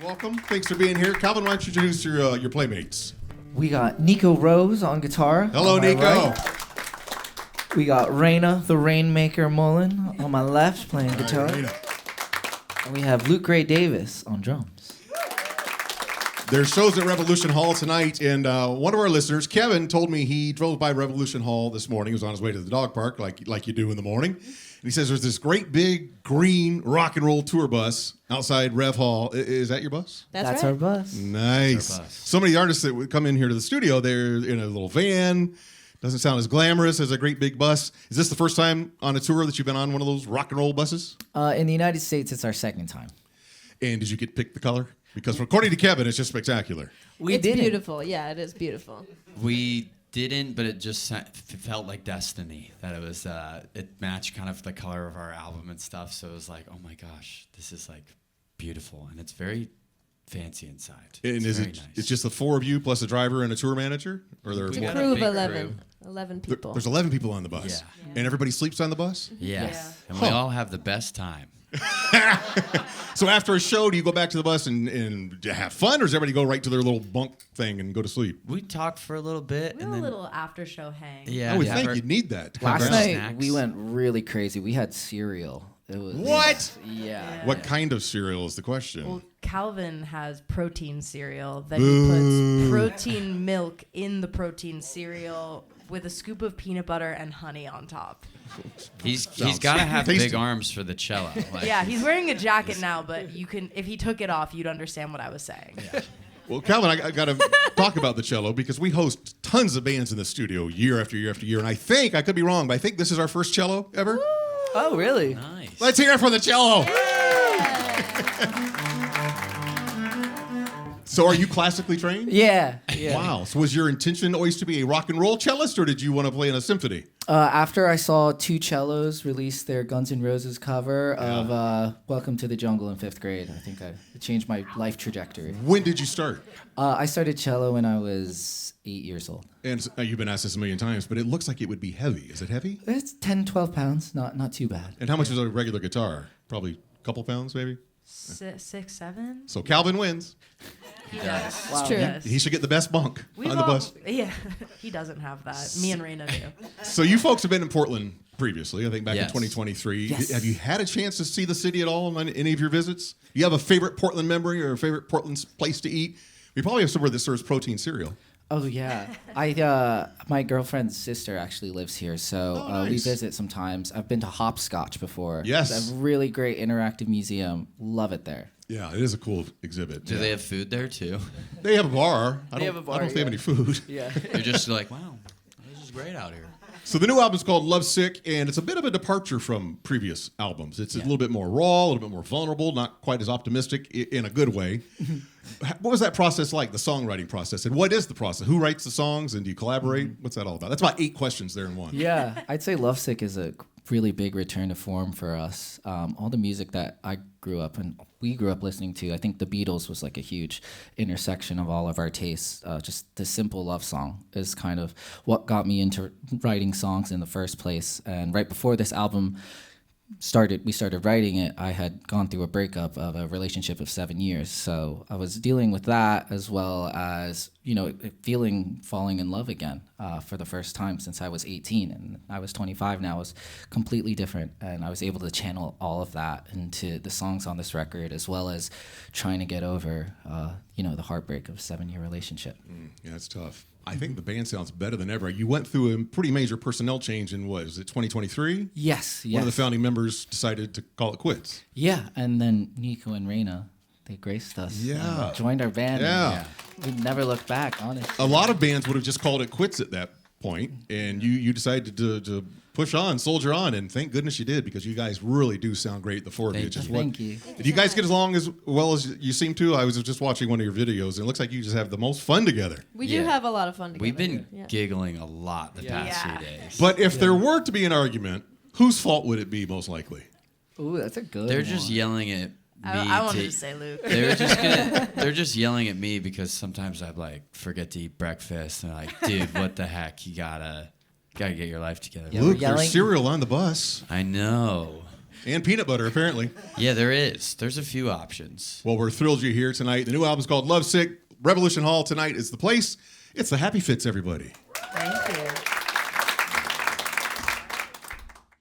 Welcome. Thanks for being here. Calvin, why don't you introduce your playmates? We got Nico Rose on guitar. Hello, Nico. Right. We got Raina, the Rainmaker Mullen, on my left playing guitar. And we have Luke Gray Davis on drums. There's shows at Revolution Hall tonight, and one of our listeners, Kevin, told me he drove by Revolution Hall this morning. He was on his way to the dog park, like you do in the morning. And he says there's this great big green rock and roll tour bus outside Rev Hall. Is that your bus? That's our right. bus. Nice. Our bus. So many artists that would come in here to the studio, they're in a little van. Doesn't sound as glamorous as a great big bus. Is this the first time on a tour that you've been on one of those rock and roll buses? In the United States, it's our second time. And did you get to pick the color? Because according to Kevin, it's just spectacular. It's beautiful. Yeah, it is beautiful. We didn't, but it just felt like destiny. That it matched kind of the color of our album and stuff. So it was like, oh my gosh, this is like beautiful, and it's very fancy inside. And is very it? nice. It's just the four of you plus a driver and a tour manager, or there? It's a got crew of big 11. crew. 11 people. There's 11 people on the bus, and everybody sleeps on the bus. Yes, and we all have the best time. So after a show, do you go back to the bus and have fun, or does everybody go right to their little bunk thing and go to sleep? We talked for a little bit, We and have a then little after show hang. I would think you'd need that. Last Grab night, snacks. we went really crazy. We had cereal. It was What? Yeah. What kind of cereal is the question? Well, Calvin has protein cereal. Then he puts protein milk in the protein cereal with a scoop of peanut butter and honey on top. he's got to have tasty. big arms for the cello. Like, Yeah, he's wearing a jacket now, but you can, if he took it off, you'd understand what I was saying. Well, Calvin, I got to talk about the cello because we host tons of bands in the studio year after year after year, and I could be wrong, but I think this is our first cello ever. Oh, really? Nice. Let's hear it for the cello. So are you classically trained? Yeah. Wow. So was your intention always to be a rock and roll cellist, or did you want to play in a symphony? After I saw two cellos release their Guns N' Roses cover of Welcome to the Jungle in 5th grade, I think it changed my life trajectory. When did you start? I started cello when I was 8 years old. And you've been asked this a million times, but it looks like it would be heavy. Is it heavy? It's 10, 12 pounds, not too bad. And how much is a regular guitar? Probably a couple pounds, maybe? 6, 7? So Calvin wins. He does. It's true. Yes. He should get the best bunk We've on the all- bus. Yeah, he doesn't have that. Me and Raina do. So you folks have been in Portland previously, I think back in Yes. 2023. Yes. Have you had a chance to see the city at all on any of your visits? You have a favorite Portland memory or a favorite Portland place to eat? We probably have somewhere that serves protein cereal. Oh yeah, my girlfriend's sister actually lives here, so we nice. visit sometimes. I've been to Hopscotch before. Yes. It's a really great interactive museum. Love it there. Yeah, it is a cool exhibit. Do they have food there too? They have a bar. I have a bar, don't know if they have yeah. any food. Yeah. You're just like, wow, this is great out here. So the new album is called Lovesick, and it's a bit of a departure from previous albums. It's a little bit more raw, a little bit more vulnerable, not quite as optimistic in a good way. What was that process like, the songwriting process? And what is the process? Who writes the songs, and do you collaborate? What's that all about? That's about 8 questions there in one. Yeah, I'd say Lovesick is a really big return to form for us. All the music that I grew up and we grew up listening to, I think the Beatles was like a huge intersection of all of our tastes. Just the simple love song is kind of what got me into writing songs in the first place. And right before this album we started writing it, I had gone through a breakup of a relationship of 7 years. So I was dealing with that as well as, falling in love again for the first time since I was 18. And I was 25 now. It was completely different. And I was able to channel all of that into the songs on this record, as well as trying to get over, the heartbreak of a 7-year relationship. Yeah, it's tough. I think the band sounds better than ever. You went through a pretty major personnel change in, what, is it 2023? Yes. One of the founding members decided to call it quits. Yeah, and then Nico and Raina, they graced us. Yeah. And joined our band. Yeah. And we never looked back, honestly. A lot of bands would have just called it quits at that point, and you decided to push on, soldier on, and thank goodness you did, because you guys really do sound great, the four of you. Thank you. Did you guys get along as well as you seem to? I was just watching one of your videos, and it looks like you just have the most fun together. We do Yeah. have a lot of fun together. We've been Yeah. giggling a lot the past Yeah. few days. But if there were to be an argument, whose fault would it be most likely? Ooh, that's a good They're one. just yelling at me. I wanted to say Luke. They're just yelling at me because sometimes I forget to eat breakfast and I'm like, dude, what the heck? You gotta get your life together. Yeah, Luke, we're yelling. there's cereal on the bus. I know. And peanut butter, apparently. Yeah, there is. There's a few options. Well, we're thrilled you're here tonight. The new album's called Lovesick. Revolution Hall tonight is the place. It's the Happy Fits, everybody. Thank you.